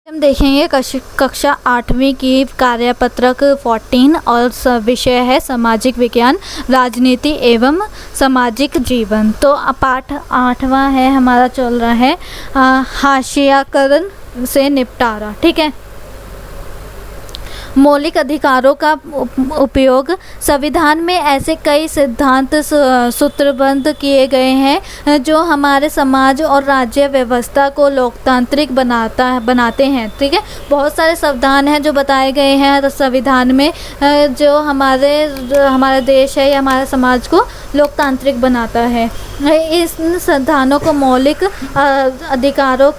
हम देखेंगे कक्षा 8वीं की कार्यपत्रक 14 और विषय है सामाजिक विज्ञान, राजनीति एवं सामाजिक जीवन। तो पाठ 8वां है हमारा, चल रहा है हाशियाकरण से निपटारा। ठीक है, मौलिक अधिकारों का उपयोग। संविधान में ऐसे कई सिद्धांत सूत्रबद्ध किए गए हैं जो हमारे समाज और राज्य व्यवस्था को लोकतांत्रिक बनाते हैं। ठीक है, बहुत सारे संविधान हैं जो बताए गए हैं संविधान में, जो हमारे देश है या हमारे समाज को लोकतांत्रिक बनाता है। इस संविधानों को मौलिक अधिकारों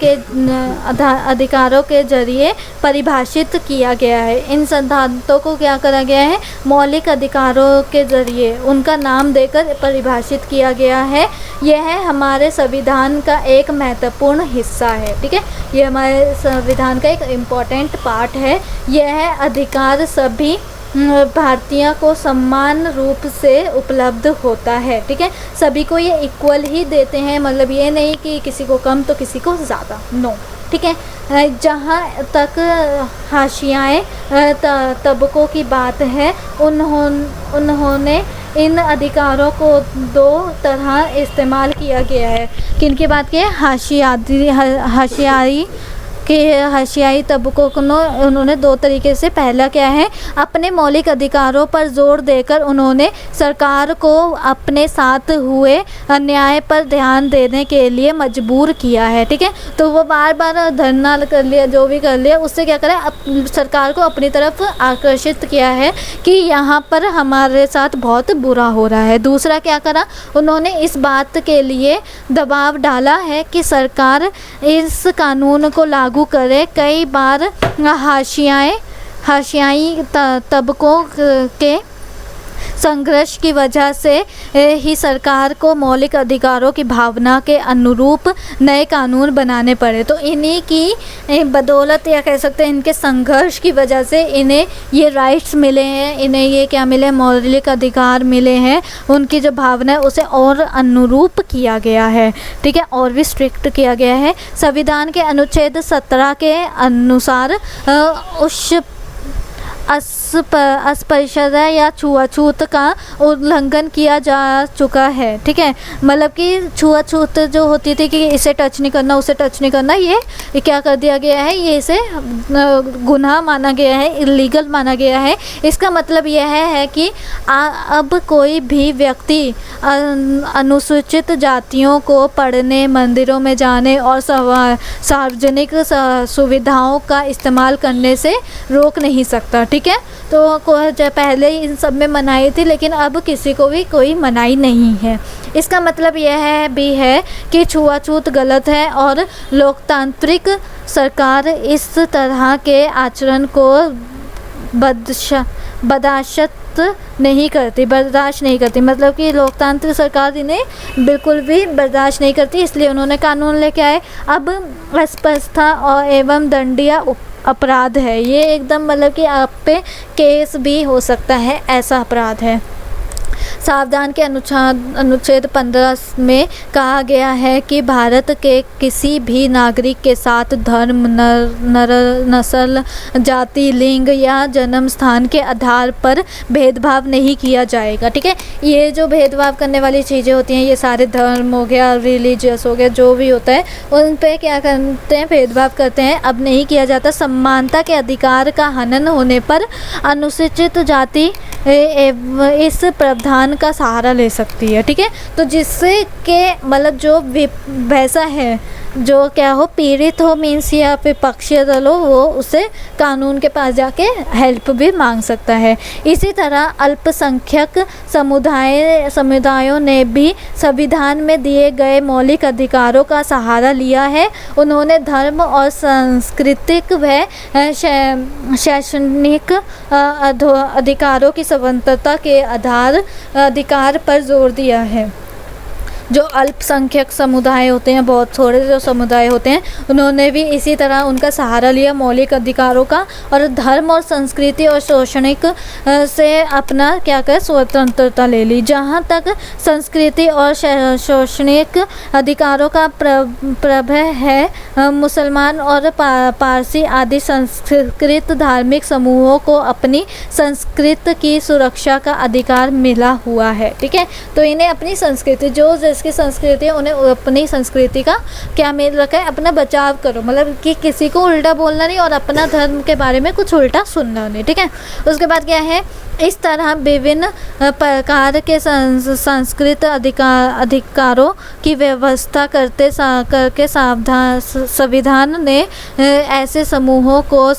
के जरिए परिभाषित किया गया है। इन सिद्धांतों को क्या करा गया है? मौलिक अधिकारों के जरिए उनका नाम देकर परिभाषित किया गया है। यह हमारे संविधान का एक महत्वपूर्ण हिस्सा है। ठीक है, ये हमारे संविधान का एक इम्पॉर्टेंट पार्ट है। यह अधिकार सभी भारतीयों को समान रूप से उपलब्ध होता है। ठीक है, सभी को ये इक्वल ही देते हैं, मतलब ये नहीं कि किसी को कम तो किसी को ज़्यादा, नो। ठीक है, जहाँ तक हाशियाए तबकों की बात है, उन्होंने इन अधिकारों को दो तरह इस्तेमाल किया गया है। किन की बात की है? हाशियाई तबकों को उन्होंने दो तरीके से, पहला क्या है, अपने मौलिक अधिकारों पर जोर देकर उन्होंने सरकार को अपने साथ हुए अन्याय पर ध्यान देने के लिए मजबूर किया है। ठीक है, तो वो बार बार धरना कर लिया, जो भी कर लिया, उससे क्या करें, सरकार को अपनी तरफ आकर्षित किया है कि यहाँ पर हमारे साथ बहुत बुरा हो रहा है। दूसरा क्या करा, उन्होंने इस बात के लिए दबाव डाला है कि सरकार इस कानून को लागू करे। कई बार हाशियाई तबकों के संघर्ष की वजह से ही सरकार को मौलिक अधिकारों की भावना के अनुरूप नए कानून बनाने पड़े। तो इन्हीं की बदौलत, या कह सकते हैं इनके संघर्ष की वजह से इन्हें ये राइट्स मिले हैं, इन्हें ये क्या मिले, मौलिक अधिकार मिले हैं। उनकी जो भावना है उसे और अनुरूप किया गया है। ठीक है, और भी स्ट्रिक्ट किया गया है। संविधान के अनुच्छेद 17 के अनुसार अस्पृश्यता या छुआछूत का उल्लंघन किया जा चुका है। ठीक है, मतलब कि छुआछूत जो होती थी कि इसे टच नहीं करना, उसे टच नहीं करना, ये क्या कर दिया गया है, ये इसे गुनाह माना गया है, इलीगल माना गया है। इसका मतलब यह है कि अब कोई भी व्यक्ति अनुसूचित जातियों को पढ़ने, मंदिरों में जाने और सार्वजनिक सुविधाओं का इस्तेमाल करने से रोक नहीं सकता। ठीक है, तो पहले इन सब में मनाही थी, लेकिन अब किसी को भी कोई मनाही नहीं है। इसका मतलब यह भी है कि छुआछूत गलत है और लोकतांत्रिक सरकार इस तरह के आचरण को बर्दाश्त नहीं करती। मतलब कि लोकतांत्रिक सरकार इन्हें बिल्कुल भी बर्दाश्त नहीं करती, इसलिए उन्होंने कानून लेके आए। अब अस्पष्टता और एवं दंडनीय अपराध है ये, एकदम मतलब कि आप पे केस भी हो सकता है, ऐसा अपराध है। संविधान के अनुच्छेद 15 में कहा गया है कि भारत के किसी भी नागरिक के साथ धर्म, नस्ल, जाति, लिंग या जन्म स्थान के आधार पर भेदभाव नहीं किया जाएगा। ठीक है, ये जो भेदभाव करने वाली चीज़ें होती हैं, ये सारे धर्म हो गया, रिलीजियस हो गया, जो भी होता है उन पे क्या करते हैं, भेदभाव करते हैं, अब नहीं किया जाता। समानता के अधिकार का हनन होने पर अनुसूचित जाति इस प्रावधान का सहारा ले सकती है। ठीक है, तो जिससे के मतलब जो वैसा है, जो क्या हो, पीड़ित हो मीन्स या विपक्षीय दल हो, वो उसे कानून के पास जाके हेल्प भी मांग सकता है। इसी तरह अल्पसंख्यक समुदायों ने भी संविधान में दिए गए मौलिक अधिकारों का सहारा लिया है। उन्होंने धर्म और सांस्कृतिक व शैक्षणिक अधिकारों की स्वतंत्रता के अधिकार पर जोर दिया है। जो अल्पसंख्यक समुदाय होते हैं, बहुत थोड़े जो समुदाय होते हैं, उन्होंने भी इसी तरह उनका सहारा लिया मौलिक अधिकारों का, और धर्म और संस्कृति और शैक्षणिक से अपना क्या कर स्वतंत्रता ले ली। जहाँ तक संस्कृति और शैक्षणिक अधिकारों का प्रभव है, मुसलमान और पारसी आदि संस्कृत धार्मिक समूहों को अपनी संस्कृति की सुरक्षा का अधिकार मिला हुआ है। ठीक है, तो इन्हें अपनी संस्कृति, जो जिसकी संस्कृति है उन्हें अपनी संस्कृति का क्या मिल रखा है, अपना बचाव करो, मतलब कि किसी को उल्टा बोलना नहीं और अपना धर्म के बारे में कुछ उल्टा सुनना नहीं। ठीक है, उसके बाद क्या है, इस तरह विभिन्न प्रकार के संस्कृत अधिकारों की व्यवस्था करके संविधान ने ऐसे समूहों को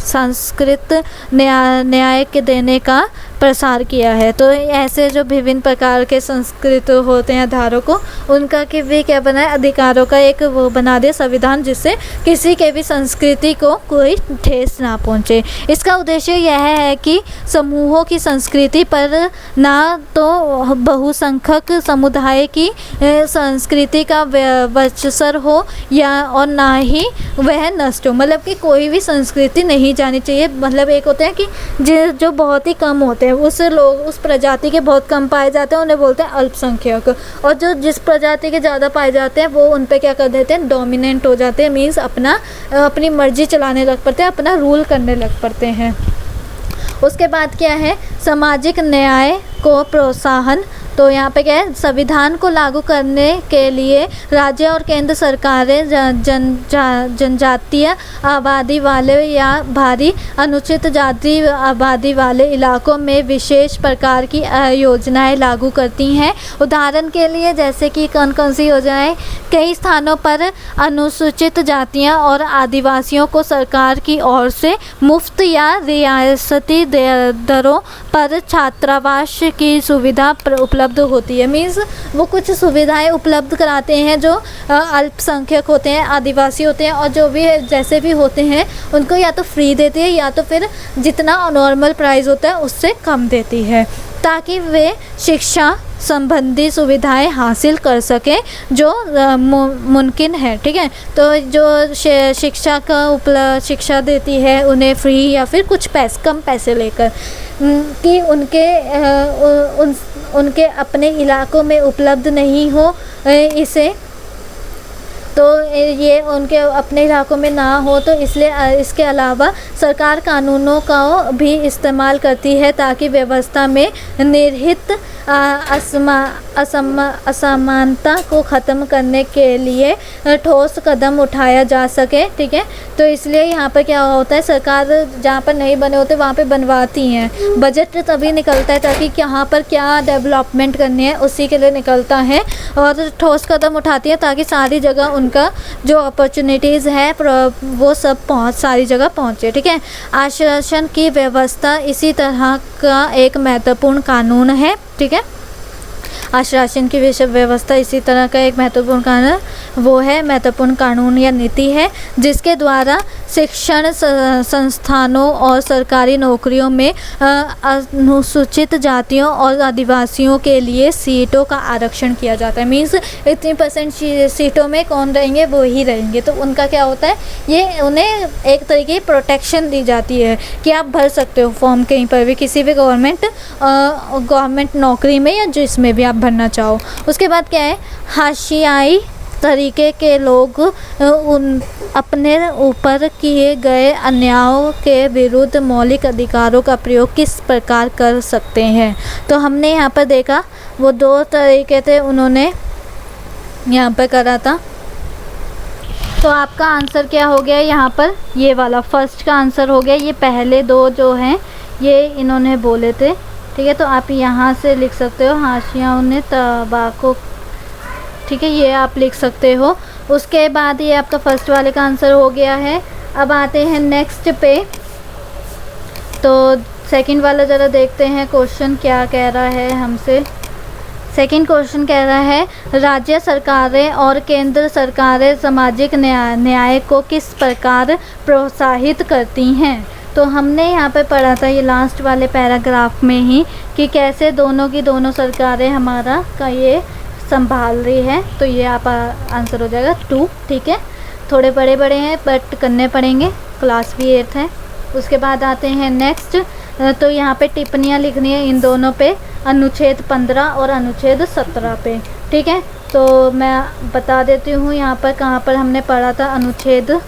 संस्कृत न्याय के देने का प्रसार किया है। तो ऐसे जो विभिन्न प्रकार के संस्कृत होते हैं धारों को, उनका कि भी क्या बनाए, अधिकारों का एक वो बना दिया संविधान, जिससे किसी के भी संस्कृति को कोई ठेस ना पहुँचे। इसका उद्देश्य यह है कि समूहों की संस्कृति पर ना तो बहुसंख्यक समुदाय की संस्कृति का वर्चस्व हो या और ना ही वह नष्ट हो, मतलब कि कोई भी संस्कृति नहीं जानी चाहिए। मतलब एक होते हैं कि जो बहुत ही कम होते हैं, उस लोग उस प्रजाति के बहुत कम पाए जाते हैं, उन्हें बोलते हैं अल्पसंख्यक, और जो जिस प्रजाति के ज़्यादा पाए जाते हैं वो उन पे क्या कर देते हैं, डोमिनेंट हो जाते हैं, मीन्स अपनी मर्जी चलाने लग पड़ते हैं, अपना रूल करने लग पड़ते हैं। उसके बाद क्या है, सामाजिक न्याय को प्रोत्साहन। तो यहाँ पे क्या है, संविधान को लागू करने के लिए राज्य और केंद्र सरकारें जनजातीय आबादी वाले या भारी अनुचित जाति आबादी वाले इलाकों में विशेष प्रकार की योजनाएं लागू करती हैं। उदाहरण के लिए जैसे कि कौन कौन सी योजनाएं, कई स्थानों पर अनुसूचित जातियां और आदिवासियों को सरकार की ओर से मुफ्त या रियासती दरों पर छात्रावास की सुविधा उपलब्ध होती है। मीन्स वो कुछ सुविधाएं उपलब्ध कराते हैं जो अल्पसंख्यक होते हैं, आदिवासी होते हैं, और जो भी जैसे भी होते हैं उनको या तो फ्री देती है या तो फिर जितना नॉर्मल प्राइस होता है उससे कम देती है, ताकि वे शिक्षा संबंधी सुविधाएं हासिल कर सकें जो मुमकिन है। ठीक है, तो जो शिक्षा का शिक्षा देती है उन्हें फ्री या फिर कुछ कम पैसे लेकर, कि उनके अपने इलाकों में उपलब्ध नहीं हो इसे, तो ये उनके अपने इलाकों में ना हो, तो इसलिए इसके अलावा सरकार कानूनों का भी इस्तेमाल करती है ताकि व्यवस्था में निहित असमानता को ख़त्म करने के लिए ठोस कदम उठाया जा सके। ठीक है, तो इसलिए यहाँ पर क्या होता है, सरकार जहाँ पर नहीं बने होते वहाँ पे बनवाती हैं। बजट तभी निकलता है ताकि यहाँ पर क्या डेवलपमेंट करनी है उसी के लिए निकलता है, और ठोस कदम उठाती है ताकि सारी जगह उनका जो अपॉर्चुनिटीज़ है वो सब सारी जगह पहुँचे। ठीक है, आश्वासन की व्यवस्था इसी तरह का एक महत्वपूर्ण कानून है। ठीक है, आश्वासन की व्यवस्था इसी तरह का एक महत्वपूर्ण कानून वो है, महत्वपूर्ण कानून या नीति है, जिसके द्वारा शिक्षण संस्थानों और सरकारी नौकरियों में अनुसूचित जातियों और आदिवासियों के लिए सीटों का आरक्षण किया जाता है। मीन्स इतनी % सीटों में कौन रहेंगे, वो ही रहेंगे। तो उनका क्या होता है, ये उन्हें एक तरीके की प्रोटेक्शन दी जाती है कि आप भर सकते हो फॉर्म कहीं पर भी, किसी भी गवर्नमेंट नौकरी में या जिसमें भी आप भरना चाहो। उसके बाद क्या है, हाशियाई तरीके के लोग अपने ऊपर किए गए अन्यायों के विरुद्ध मौलिक अधिकारों का प्रयोग किस प्रकार कर सकते हैं। तो हमने यहाँ पर देखा वो 2 तरीके थे उन्होंने यहाँ पर करा था। तो आपका आंसर क्या हो गया यहाँ पर, ये वाला फर्स्ट का आंसर हो गया। ये पहले 2 जो हैं ये इन्होंने बोले थे। ठीक है, तो आप यहाँ से लिख सकते हो, हाशियाओं ने तंबाकू। ठीक है, ये आप लिख सकते हो। उसके बाद ये आपका फर्स्ट वाले का आंसर हो गया है। अब आते हैं नेक्स्ट पे। तो सेकंड वाला ज़रा देखते हैं क्वेश्चन क्या कह रहा है हमसे। सेकंड क्वेश्चन कह रहा है, राज्य सरकारें और केंद्र सरकारें सामाजिक न्याय को किस प्रकार प्रोत्साहित करती हैं। तो हमने यहाँ पे पढ़ा था ये लास्ट वाले पैराग्राफ में ही कि कैसे दोनों की दोनों सरकारें हमारा का ये संभाल रही है, तो ये आप आंसर हो जाएगा 2। ठीक है, थोड़े बड़े बड़े हैं बट करने पड़ेंगे, क्लास भी 8th है। उसके बाद आते हैं नेक्स्ट, तो यहाँ पे टिप्पणियाँ लिखनी है इन दोनों पे, अनुच्छेद 15 और अनुच्छेद 17 पे। ठीक है, तो मैं बता देती हूँ यहाँ पर कहाँ पर हमने पढ़ा था अनुच्छेद,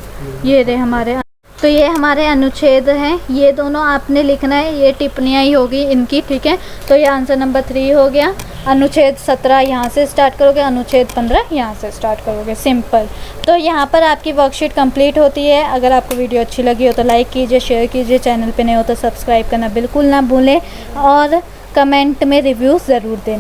ये रहे हमारे, तो ये हमारे अनुच्छेद हैं, ये दोनों आपने लिखना है, ये टिप्पणियाँ ही होगी इनकी। ठीक है, तो ये आंसर नंबर 3 हो गया। अनुच्छेद 17 यहाँ से स्टार्ट करोगे, अनुच्छेद 15 यहाँ से स्टार्ट करोगे, सिंपल। तो यहाँ पर आपकी वर्कशीट कंप्लीट होती है। अगर आपको वीडियो अच्छी लगी हो तो लाइक कीजिए, शेयर कीजिए, चैनल पे नए हो तो सब्सक्राइब करना बिल्कुल ना भूलें और कमेंट में रिव्यू ज़रूर दें।